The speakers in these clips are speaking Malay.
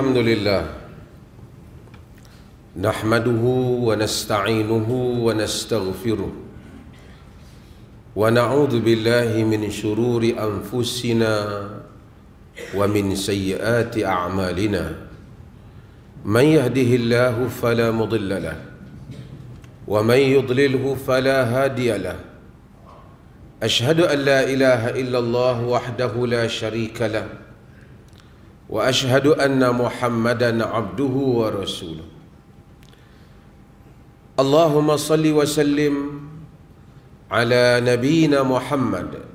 الحمد لله نحمده ونستعينه ونستغفره ونعوذ بالله من شرور أنفسنا ومن سيئات أعمالنا من يهده الله فلا مضل له ومن يضلله فلا هادي له أشهد أن لا إله إلا الله وحده لا شريك له وأشهد أن محمدا عبده ورسوله اللهم صل وسلم على نبينا محمد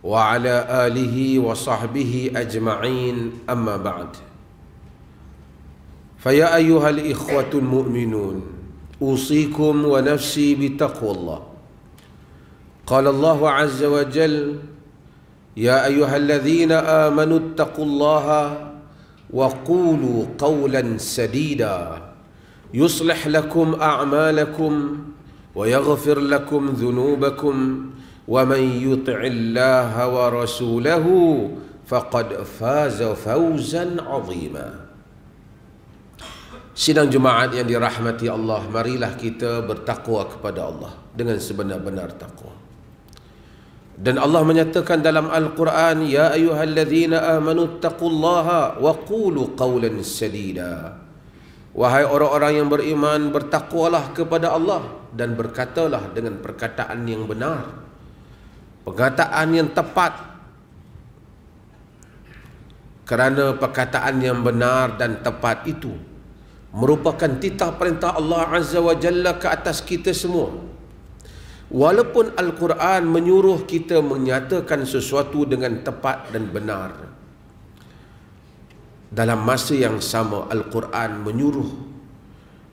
وعلى آله وصحبه أجمعين أما بعد فيا أيها الإخوة المؤمنون أوصيكم ونفسي بتقوى الله قال الله عز وجل يا أيها الذين آمنوا اتقوا الله وقولوا قولا سديدا يصلح لكم أعمالكم ويغفر لكم ذنوبكم ومن يطع الله ورسوله فقد فاز فوزا عظيما. Sidang Jumaat yang dirahmati Allah, marilah kita bertakwa kepada Allah dengan sebenar-benar takwa. Dan Allah menyatakan dalam Al-Quran, ya ayyuhalladzina amanu taqullaha wa qulu qawlan sadida. Wahai orang-orang yang beriman, bertakwalah kepada Allah dan berkatalah dengan perkataan yang benar, perkataan yang tepat. Kerana perkataan yang benar dan tepat itu merupakan titah perintah Allah Azza wa Jalla ke atas kita semua. Walaupun Al-Quran menyuruh kita menyatakan sesuatu dengan tepat dan benar, dalam masa yang sama Al-Quran menyuruh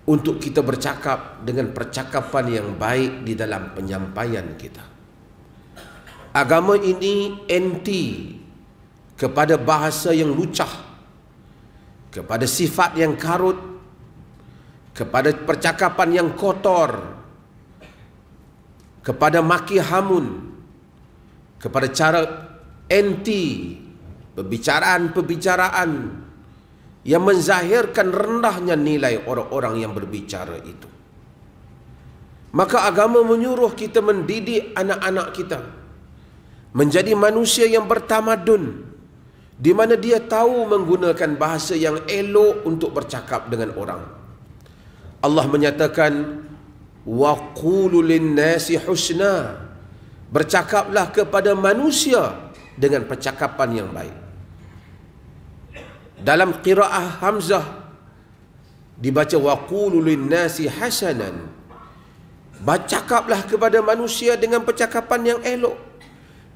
untuk kita bercakap dengan percakapan yang baik di dalam penyampaian kita. Agama ini anti kepada bahasa yang lucah, kepada sifat yang karut, kepada percakapan yang kotor, kepada maki hamun, kepada cara anti perbicaraan-perbicaraan yang menzahirkan rendahnya nilai orang-orang yang berbicara itu. Maka agama menyuruh kita mendidik anak-anak kita menjadi manusia yang bertamadun, di mana dia tahu menggunakan bahasa yang elok untuk bercakap dengan orang. Allah menyatakan wa qulu linnasi husna, bercakaplah kepada manusia dengan percakapan yang baik. Dalam qiraah Hamzah dibaca wa qulu linnasi hasanan, bercakaplah kepada manusia dengan percakapan yang elok.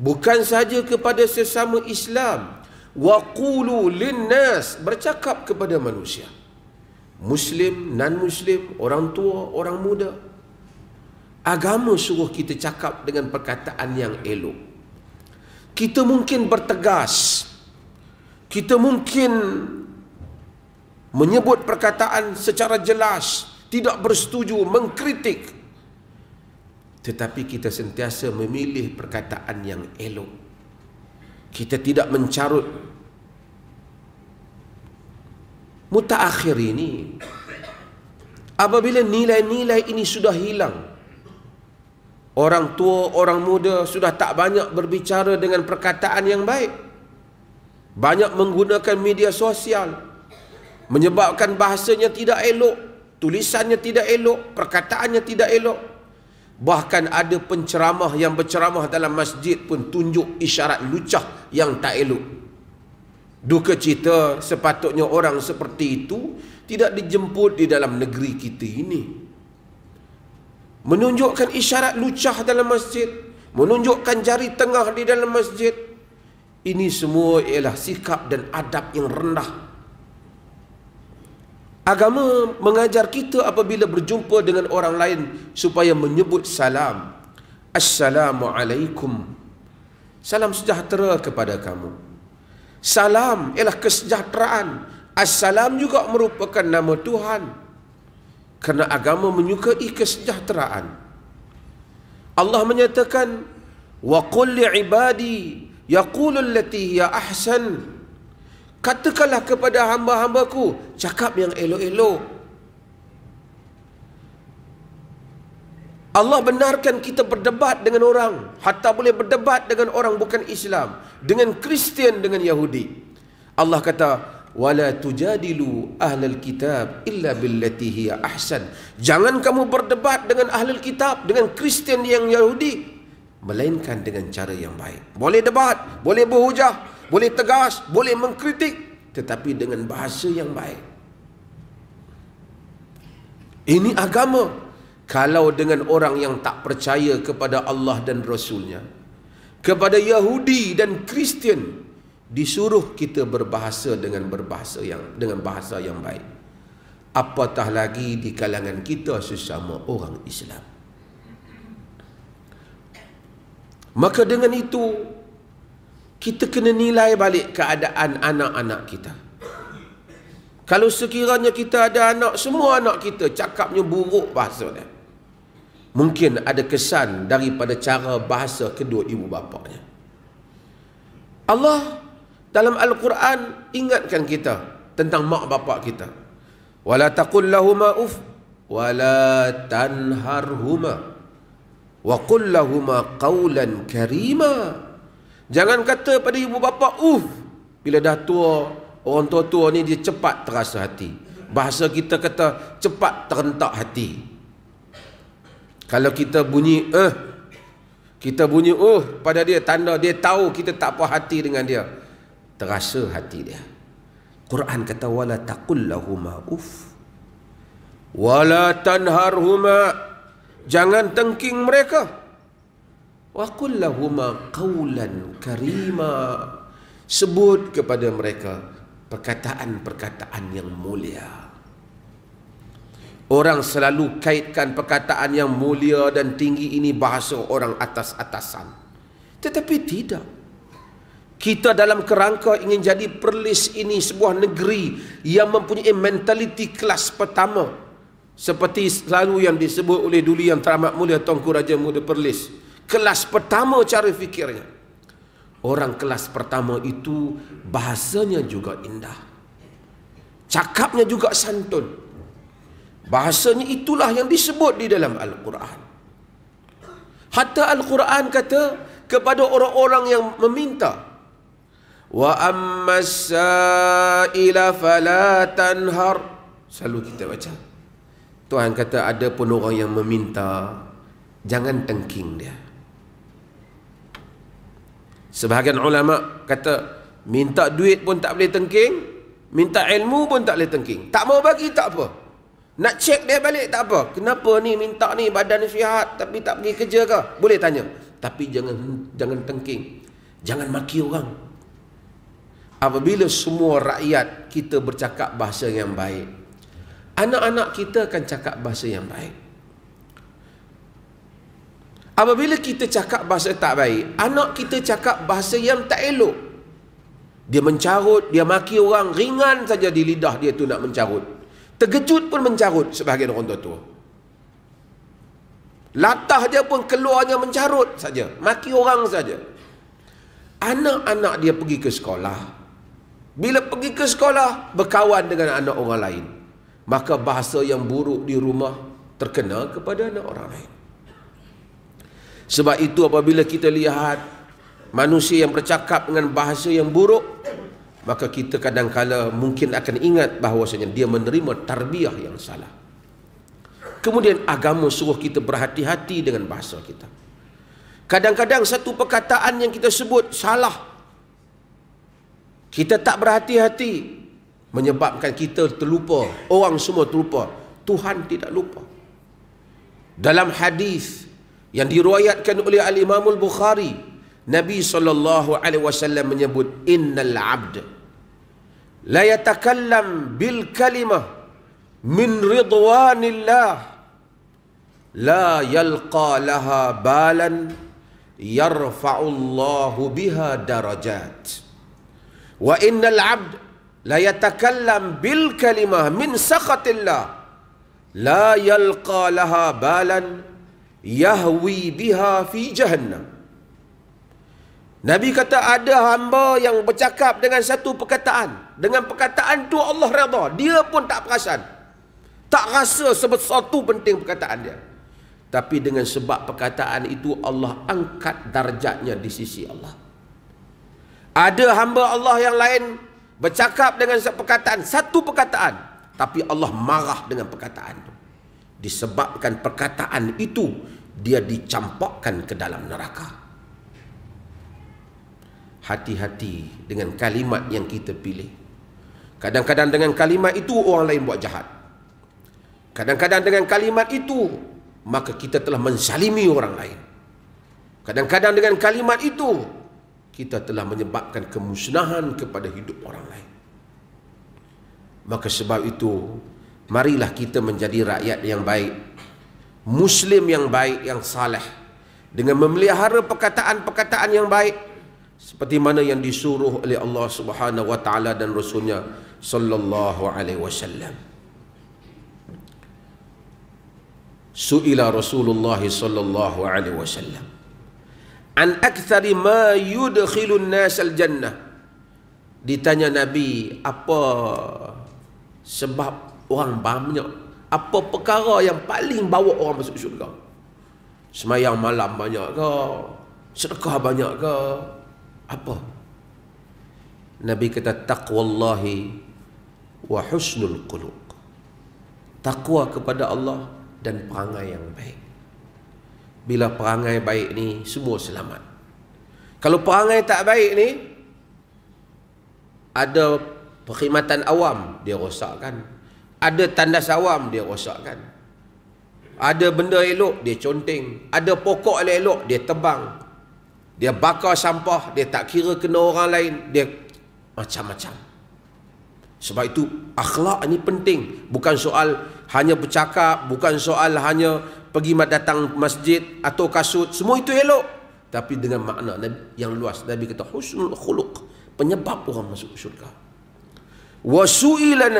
Bukan saja kepada sesama Islam, wa qulu linnas, bercakap kepada manusia, Muslim, non-Muslim, orang tua, orang muda. Agama suruh kita cakap dengan perkataan yang elok. Kita mungkin bertegas, kita mungkin menyebut perkataan secara jelas, tidak bersetuju, mengkritik, tetapi kita sentiasa memilih perkataan yang elok. Kita tidak mencarut. Mutaakhir ini, apabila nilai-nilai ini sudah hilang, orang tua, orang muda sudah tak banyak berbicara dengan perkataan yang baik, banyak menggunakan media sosial, menyebabkan bahasanya tidak elok, tulisannya tidak elok, perkataannya tidak elok. Bahkan ada penceramah yang berceramah dalam masjid pun tunjuk isyarat lucah yang tak elok. Duka cita, sepatutnya orang seperti itu tidak dijemput di dalam negeri kita ini. Menunjukkan isyarat lucah dalam masjid, menunjukkan jari tengah di dalam masjid, ini semua ialah sikap dan adab yang rendah. Agama mengajar kita apabila berjumpa dengan orang lain supaya menyebut salam, Assalamualaikum, salam sejahtera kepada kamu. Salam ialah kesejahteraan. Assalam juga merupakan nama Tuhan, kerana agama menyukai kesejahteraan. Allah menyatakan, wa qul li ibadi yaqulu allati hiya ahsan, Katakanlah kepada hamba-hambaku, cakap yang elok-elok. Allah benarkan kita berdebat dengan orang, hatta boleh berdebat dengan orang bukan Islam, dengan Kristian, dengan Yahudi. Allah kata, wala tujadilu ahlal kitab illa billati hiya ahsan. Jangan kamu berdebat dengan ahlul kitab, dengan Kristian yang Yahudi, melainkan dengan cara yang baik. Boleh debat, boleh berhujah, boleh tegas, boleh mengkritik, tetapi dengan bahasa yang baik. Ini agama. Kalau dengan orang yang tak percaya kepada Allah dan Rasulnya, kepada Yahudi dan Kristian, disuruh kita berbahasa dengan bahasa yang baik, apatah lagi di kalangan kita sesama orang Islam. Maka dengan itu, kita kena nilai balik keadaan anak-anak kita. Kalau sekiranya kita ada anak, semua anak kita cakapnya buruk bahasa dia, mungkin ada kesan daripada cara bahasa kedua ibu bapanya. Allah dalam Al-Quran ingatkan kita tentang mak bapak kita. Wala taqul lahuma uf wala tanharhuma wa qul lahuma qawlan karima. Jangan kata pada ibu bapa bila dah tua. Orang tua-tua ni dia cepat terasa hati. Bahasa kita kata cepat terentak hati. Kalau kita bunyi pada dia, tanda dia tahu kita tak puas hati dengan dia, terasa hati dia. Quran kata wala taqul lahuma uf wala tanharhuma, jangan tengking mereka. Wa qul lahuma qawlan karima, sebut kepada mereka perkataan-perkataan yang mulia. Orang selalu kaitkan perkataan yang mulia dan tinggi ini bahasa orang atas-atasan. Tetapi tidak. Kita dalam kerangka ingin jadi Perlis ini sebuah negeri yang mempunyai mentaliti kelas pertama. Seperti selalu yang disebut oleh Duli Yang Teramat Mulia Tuanku Raja Muda Perlis. Kelas pertama cara fikirnya. Orang kelas pertama itu bahasanya juga indah. Cakapnya juga santun. Bahasanya itulah yang disebut di dalam Al-Quran. Hatta Al-Quran kata kepada orang-orang yang meminta, wa ammas sa'ila fala tanhar. Selalu kita baca, Tuhan kata ada pun orang yang meminta, jangan tengking dia. Sebahagian ulama kata minta duit pun tak boleh tengking, minta ilmu pun tak boleh tengking. Tak mau bagi tak apa, nak cek dia balik tak apa. Kenapa ni minta ni badan sihat tapi tak pergi kerja ke? Boleh tanya. Tapi jangan tengking. Jangan maki orang. Apabila semua rakyat kita bercakap bahasa yang baik, anak-anak kita akan cakap bahasa yang baik. Apabila kita cakap bahasa tak baik, anak kita cakap bahasa yang tak elok. Dia mencarut, dia maki orang, ringan saja di lidah dia tu nak mencarut. Terkejut pun mencarut sebahagian orang tua-tua. Latah dia pun keluarnya mencarut saja, maki orang saja. Anak-anak dia pergi ke sekolah. Bila pergi ke sekolah, berkawan dengan anak orang lain, maka bahasa yang buruk di rumah terkena kepada anak orang lain. Sebab itu apabila kita lihat manusia yang bercakap dengan bahasa yang buruk, maka kita kadang-kala mungkin akan ingat bahawasanya dia menerima tarbiyah yang salah. Kemudian agama suruh kita berhati-hati dengan bahasa kita. Kadang-kadang satu perkataan yang kita sebut salah, kita tak berhati-hati, menyebabkan kita terlupa. Orang semua terlupa, Tuhan tidak lupa. Dalam hadis yang diriwayatkan oleh Al-Imam Al-Bukhari, Nabi SAW menyebut, innal abd la yatakallam bil kalimah min ridwanillah la yalqa laha balan yarfa'ullahu biha darajat, wa innal abd la yatakallam bil kalimah min sakhatillah la yalqa laha balan yahwi biha fi jahannam. Nabi kata ada hamba yang bercakap dengan satu perkataan. Dengan perkataan tu Allah redha. Dia pun tak perasan. Tak rasa sesuatu penting perkataan dia. Tapi dengan sebab perkataan itu Allah angkat darjatnya di sisi Allah. Ada hamba Allah yang lain bercakap dengan satu perkataan. Tapi Allah marah dengan perkataan itu. Disebabkan perkataan itu dia dicampakkan ke dalam neraka. Hati-hati dengan kalimat yang kita pilih. Kadang-kadang dengan kalimat itu orang lain buat jahat. Kadang-kadang dengan kalimat itu maka kita telah menzalimi orang lain. Kadang-kadang dengan kalimat itu kita telah menyebabkan kemusnahan kepada hidup orang lain. Maka sebab itu marilah kita menjadi rakyat yang baik, Muslim yang baik, yang saleh, dengan memelihara perkataan-perkataan yang baik seperti mana yang disuruh oleh Allah Subhanahu wa taala dan Rasulnya sallallahu alaihi wasallam. Su'ila Rasulullah sallallahu alaihi wasallam an aktsari ma yudkhilun nas al-jannah. Ditanya Nabi, apa sebab orang banyak, apa perkara yang paling bawa orang masuk syurga? Semayang malam banyak ke? Sedekah banyak ke? Apa? Nabi kata taqwallahi wa husnul khuluq. Takwa kepada Allah dan perangai yang baik. Bila perangai baik ni semua selamat. Kalau perangai tak baik ni, ada perkhidmatan awam dia rosakkan. Ada tandas awam dia rosakkan. Ada benda elok dia conteng. Ada pokok elok dia tebang. Dia bakar sampah, dia tak kira kena orang lain, dia macam-macam. Sebab itu akhlak ni penting. Bukan soal hanya bercakap, bukan soal hanya pergi datang masjid atau kasut, semua itu elok. Tapi dengan makna yang luas. Nabi kata husnul khuluq, penyebab orang masuk syurga. Wa su'ilan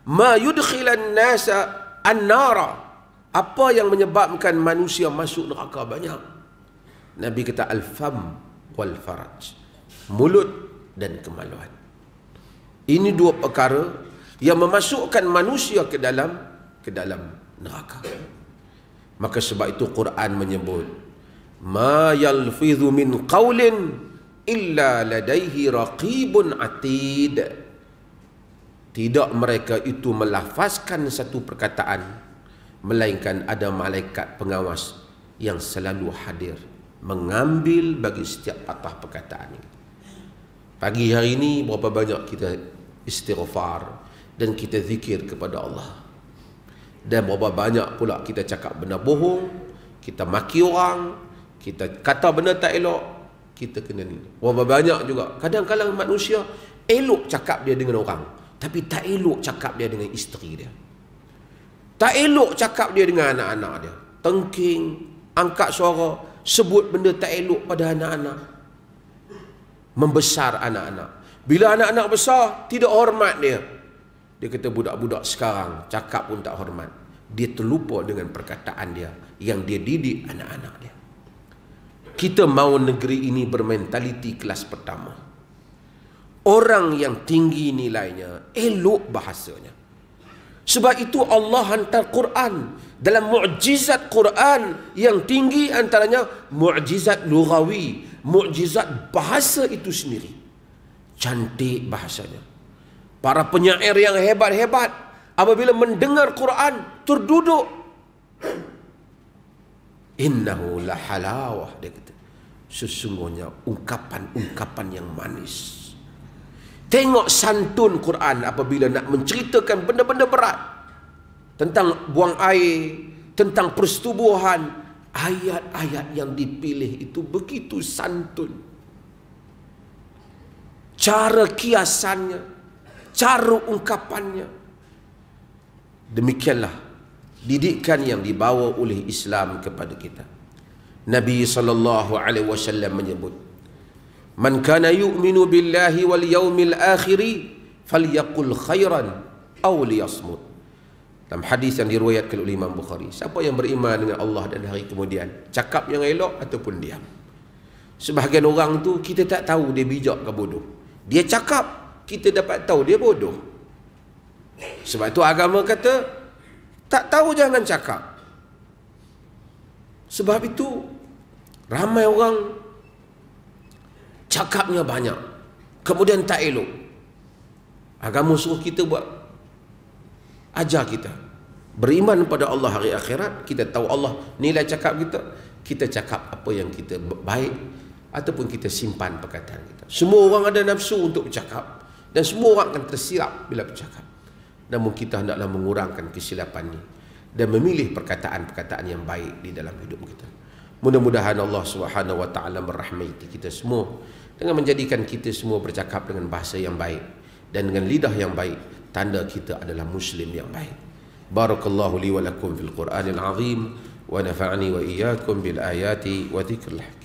ma yudkhilan nasa an-nara. Apa yang menyebabkan manusia masuk neraka banyak? Nabi kata al-fam wal faraj, mulut dan kemaluan. Ini dua perkara yang memasukkan manusia ke dalam neraka. Maka sebab itu Quran menyebut ma yalfidhu min qaulin illa ladaihi raqibun atid. Tidak mereka itu melafazkan satu perkataan melainkan ada malaikat pengawas yang selalu hadir mengambil bagi setiap patah perkataan ini. Pagi hari ini berapa banyak kita istighfar dan kita zikir kepada Allah. Dan berapa banyak pula kita cakap benda bohong, kita maki orang, kita kata benda tak elok, kita kena ni. Berapa banyak juga kadang-kadang manusia elok cakap dia dengan orang, tapi tak elok cakap dia dengan isteri dia. Tak elok cakap dia dengan anak-anak dia. Tengking, angkat suara, sebut benda tak elok pada anak-anak, membesar anak-anak. Bila anak-anak besar, tidak hormat dia. Dia kata budak-budak sekarang cakap pun tak hormat. Dia terlupa dengan perkataan dia yang dia didik anak-anak dia. Kita mahu negeri ini bermentaliti kelas pertama. Orang yang tinggi nilainya, elok bahasanya. Sebab itu Allah hantar Quran. Dalam mukjizat Quran yang tinggi antaranya mukjizat lughawi, mukjizat bahasa itu sendiri. Cantik bahasanya. Para penyair yang hebat-hebat apabila mendengar Quran terduduk. Innahu la halawah, dia kata. Sesungguhnya ungkapan-ungkapan yang manis. Tengok santun Quran apabila nak menceritakan benda-benda berat. Tentang buang air, tentang persetubuhan, ayat-ayat yang dipilih itu begitu santun. Cara kiasannya, cara ungkapannya. Demikianlah didikan yang dibawa oleh Islam kepada kita. Nabi SAW menyebut, "Man kana yu'minu billahi wal yawmil akhiri falyaqul khairan aw liyasmut." Dalam hadis yang diriwayatkan oleh Imam Bukhari, siapa yang beriman dengan Allah dan hari kemudian, cakap yang elok ataupun diam. Sebahagian orang tu kita tak tahu dia bijak ke bodoh. Dia cakap, kita dapat tahu dia bodoh. Sebab tu agama kata, tak tahu jangan cakap. Sebab itu ramai orang cakapnya banyak, kemudian tak elok. Agama suruh kita buat, ajar kita beriman pada Allah hari akhirat. Kita tahu Allah nilai cakap kita. Kita cakap apa yang kita baik, ataupun kita simpan perkataan kita. Semua orang ada nafsu untuk bercakap, dan semua orang akan tersilap bila bercakap. Namun kita hendaklah mengurangkan kesilapan ini dan memilih perkataan-perkataan yang baik di dalam hidup kita. Mudah-mudahan Allah Subhanahu wa taala merahmati kita semua dengan menjadikan kita semua bercakap dengan bahasa yang baik dan dengan lidah yang baik. Tanda kita adalah muslim yang baik. Barakallahu li wa lakum fil Qur'anil azim wa nafa'ani wa iyyakum bil ayati wa dzikril hakim.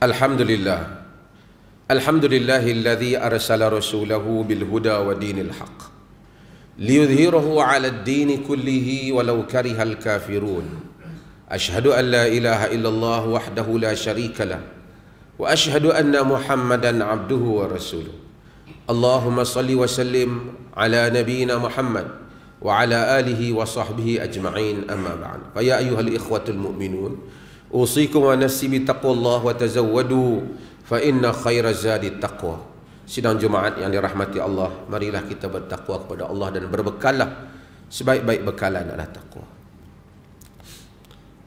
Alhamdulillah. Alhamdulillahilladzi arsala rasulahu bil huda wa dinil haqq liyudhhirahu 'ala ad-din kullihi walau karihal kafirun. Ashhadu an la ilaha illallah wahdahu la syarika lah wa ashhadu anna Muhammadan 'abduhu wa rasuluh. Allahumma salli wa sallim ala nabiyyina Muhammad wa ala alihi wa sahbihi ajma'in, amma ba'd. Fa ya ayyuhal ikhwatul mu'minun, usikum wa nafsi bi taqwallah wa tazawwadu fa inna khairaz zadi taqwa. Sidang Jumaat yang dirahmati Allah, marilah kita bertakwa kepada Allah dan berbekallah. Sebaik-baik bekalan adalah takwa.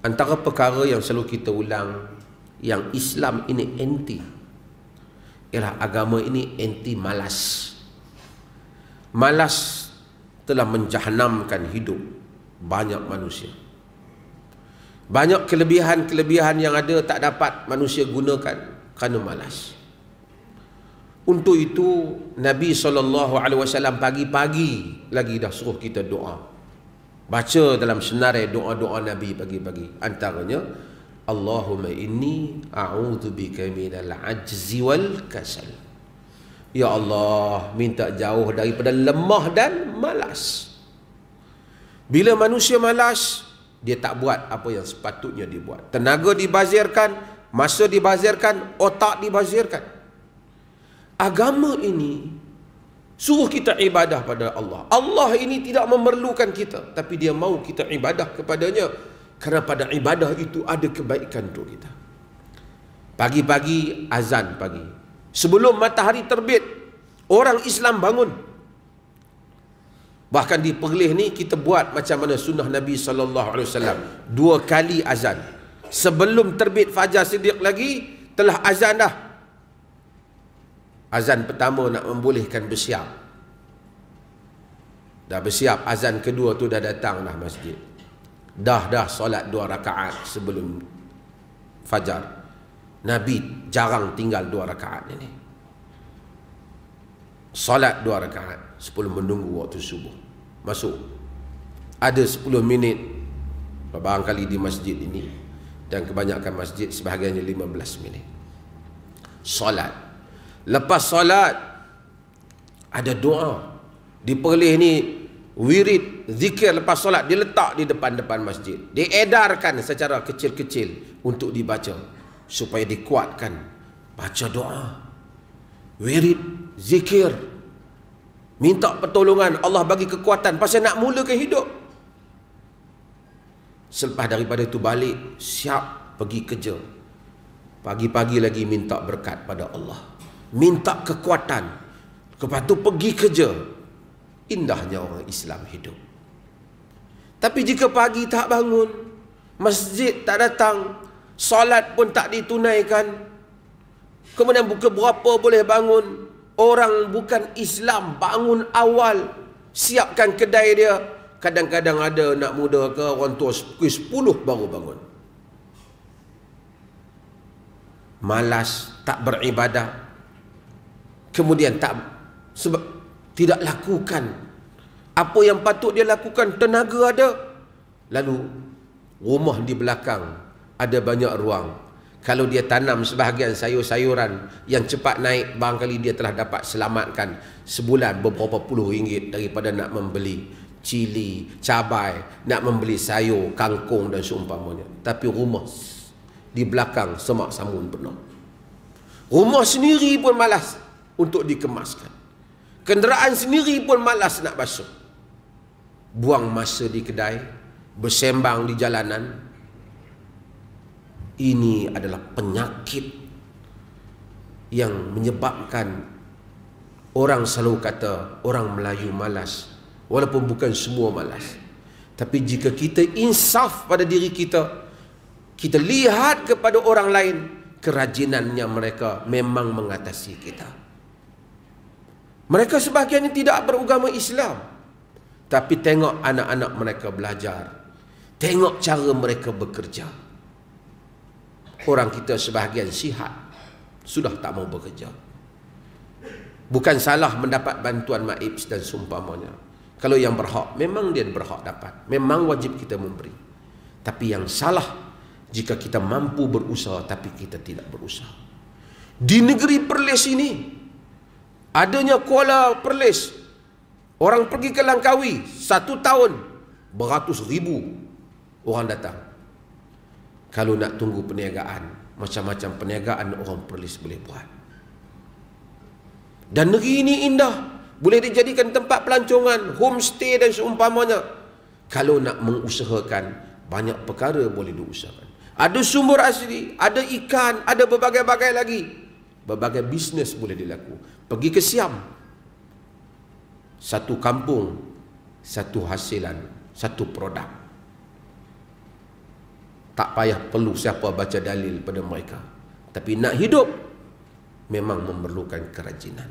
Antara perkara yang selalu kita ulang, yang Islam ini anti, ialah agama ini anti malas. Malas telah menjahanamkan hidup banyak manusia. Banyak kelebihan-kelebihan yang ada tak dapat manusia gunakan kerana malas. Untuk itu Nabi SAW pagi-pagi lagi dah suruh kita doa. Baca dalam senarai doa-doa Nabi pagi-pagi. Antaranya, Allahumma inni a'udzubika minal ajzi wal kasal. Ya Allah, minta jauh daripada lemah dan malas. Bila manusia malas, dia tak buat apa yang sepatutnya dibuat. Tenaga dibazirkan, masa dibazirkan, otak dibazirkan. Agama ini suruh kita ibadah pada Allah. Allah ini tidak memerlukan kita, tapi dia mahu kita ibadah kepadanya, kerana pada ibadah itu ada kebaikan untuk kita. Pagi-pagi azan pagi, sebelum matahari terbit, orang Islam bangun. Bahkan di Perlis ni kita buat macam mana sunnah Nabi SAW, 2 kali azan. Sebelum terbit fajar siddiq lagi, telah azan dah. Azan pertama nak membolehkan bersiap. Dah bersiap, azan kedua tu dah datang dah masjid. Dah solat 2 rakaat sebelum fajar. Nabi jarang tinggal 2 rakaat ini. Solat 2 rakaat sebelum menunggu waktu subuh. Masuk. Ada 10 minit barangkali di masjid ini, dan kebanyakan masjid sebahagiannya 15 minit. Solat. Lepas solat ada doa. Di Perlis ni wirid zikir lepas solat diletak di depan-depan masjid. Diedarkan secara kecil-kecil untuk dibaca supaya dikuatkan. Baca doa, wirid, zikir, minta pertolongan Allah bagi kekuatan pasal nak mulakan hidup. Selepas daripada itu balik, siap pergi kerja. Pagi-pagi lagi minta berkat pada Allah, minta kekuatan. Lepas tu pergi kerja. Indahnya orang Islam hidup. Tapi jika pagi tak bangun, masjid tak datang, solat pun tak ditunaikan, kemudian buka berapa boleh bangun, orang bukan Islam bangun awal, siapkan kedai dia. Kadang-kadang ada anak muda ke orang tua pukul 10 baru bangun. Malas, tak beribadah. Kemudian sebab tidak lakukan apa yang patut dia lakukan. Tenaga ada, lalu rumah di belakang ada banyak ruang. Kalau dia tanam sebahagian sayur-sayuran yang cepat naik, barangkali dia telah dapat selamatkan sebulan beberapa puluh ringgit daripada nak membeli cili, cabai, nak membeli sayur, kangkung dan seumpamanya. Tapi rumah di belakang semak samun penuh. Rumah sendiri pun malas untuk dikemaskan. Kenderaan sendiri pun malas nak basuh. Buang masa di kedai, bersembang di jalanan. Ini adalah penyakit yang menyebabkan orang selalu kata orang Melayu malas. Walaupun bukan semua malas. Tapi jika kita insaf pada diri kita, kita lihat kepada orang lain, kerajinannya mereka memang mengatasi kita. Mereka sebahagiannya tidak beragama Islam, tapi tengok anak-anak mereka belajar, tengok cara mereka bekerja. Orang kita sebahagian sihat sudah tak mau bekerja. Bukan salah mendapat bantuan MAIPS dan seumpamanya. Kalau yang berhak, memang dia berhak dapat, memang wajib kita memberi. Tapi yang salah jika kita mampu berusaha tapi kita tidak berusaha. Di negeri Perlis ini, adanya Kuala Perlis, orang pergi ke Langkawi 1 tahun beratus ribu orang datang. Kalau nak tunggu perniagaan, macam-macam perniagaan orang Perlis boleh buat. Dan negeri ini indah, boleh dijadikan tempat pelancongan, homestay dan seumpamanya. Kalau nak mengusahakan, banyak perkara boleh diusahakan. Ada sumber asli, ada ikan, ada berbagai-bagai lagi. Berbagai bisnes boleh dilakukan. Pergi ke Siam, satu kampung, satu hasilan, satu produk. Tak payah perlu siapa baca dalil pada mereka. Tapi nak hidup memang memerlukan kerajinan.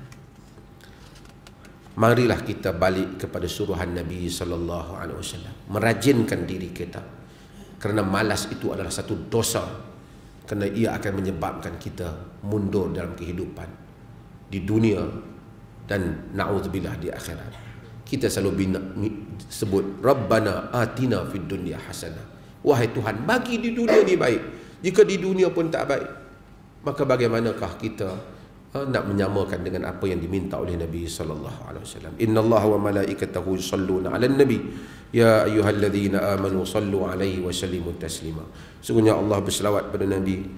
Marilah kita balik kepada suruhan Nabi SAW, merajinkan diri kita. Kerana malas itu adalah satu dosa, kerana ia akan menyebabkan kita mundur dalam kehidupan di dunia dan na'udzubillah di akhirat. Kita selalu sebut Rabbana atina fid dunya hasanah. Wahai Tuhan, bagi di dunia ni baik. Jika di dunia pun tak baik, maka bagaimanakah kita nak menyamakan dengan apa yang diminta oleh Nabi SAW? Inna Allah wa malaikatahu yusalluna ala nabi ya ayyuhalladzina amanu sallu alaihi wa sallimu taslima. Sungguhnya Allah berselawat pada Nabi.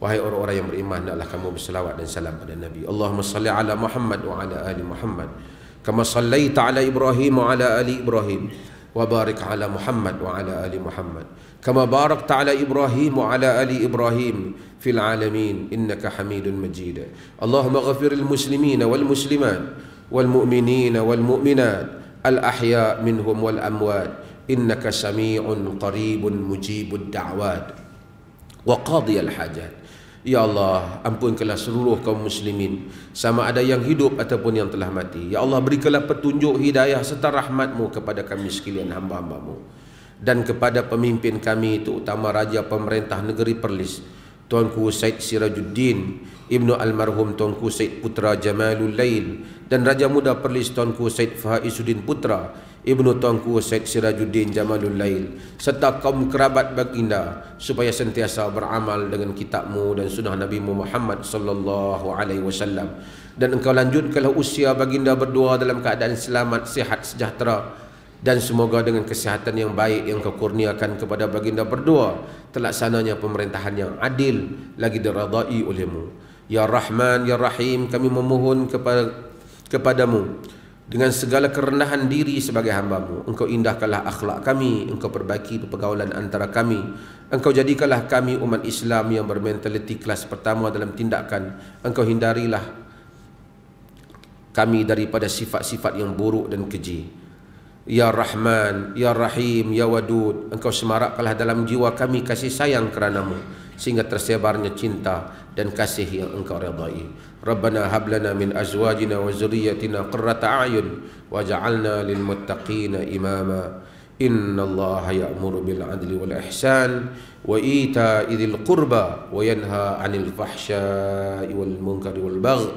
Wahai orang-orang yang beriman, hendaklah kamu berselawat dan salam pada Nabi. Allahumma salli ala Muhammad wa ala ali Muhammad kama sallaita ala Ibrahim wa ala ali Ibrahim wa barik ala Muhammad wa ala ali Muhammad kama barakta ala Ibrahim wa ala ali Ibrahim fil alamin innaka Hamidun Majid. Allahumma ghafiril muslimina wal muslimat wal mu'minina wal mu'minat al ahya minhum wal amwat innaka sami'un qaribun mujibud da'wat wa qadiyal hajat. Ya Allah, ampunkanlah seluruh kaum muslimin, sama ada yang hidup ataupun yang telah mati. Ya Allah, berikanlah petunjuk, hidayah serta rahmat-Mu kepada kami sekalian hamba-hamba-Mu. Dan kepada pemimpin kami, terutama Raja Pemerintah Negeri Perlis, Tuanku Said Sirajuddin, Ibnu Almarhum Tuanku Said Putra Jamalul Lail, dan Raja Muda Perlis Tuanku Said Faizudin Putra, Ibnu Tuanku Said Sirajuddin Jamalul Lail, serta kaum kerabat baginda, supaya sentiasa beramal dengan kitab-Mu dan sunnah Nabi Muhammad sallallahu alaihi wasallam. Dan Engkau lanjutkanlah usia baginda berdua dalam keadaan selamat, sihat, sejahtera, dan semoga dengan kesihatan yang baik yang Kau kurniakan kepada baginda berdua, terlaksananya pemerintahan yang adil lagi diradai oleh-Mu. Ya Rahman, Ya Rahim, kami memohon kepadamu dengan segala kerendahan diri sebagai hamba-Mu. Engkau indahkanlah akhlak kami, Engkau perbaiki pergaulan antara kami, Engkau jadikanlah kami umat Islam yang bermentaliti kelas pertama dalam tindakan. Engkau hindarilah kami daripada sifat-sifat yang buruk dan keji. Ya Rahman, Ya Rahim, Ya Wadud, Engkau semarakkanlah dalam jiwa kami kasih sayang kerana-Mu, sehingga tersebarnya cinta dan kasih yang Engkau redai. Rabbana hab lana min azwajina wa zurriyyatina qurrata a'yun waj'alna lil muttaqina imama. Innallaha ya'muru bil 'adli wal ihsan wa ita'i dzil qurba wa yanha 'anil fahsya'i wal munkari wal baghi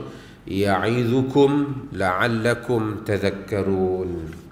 ya'idzukum la'allakum tadhakkarun.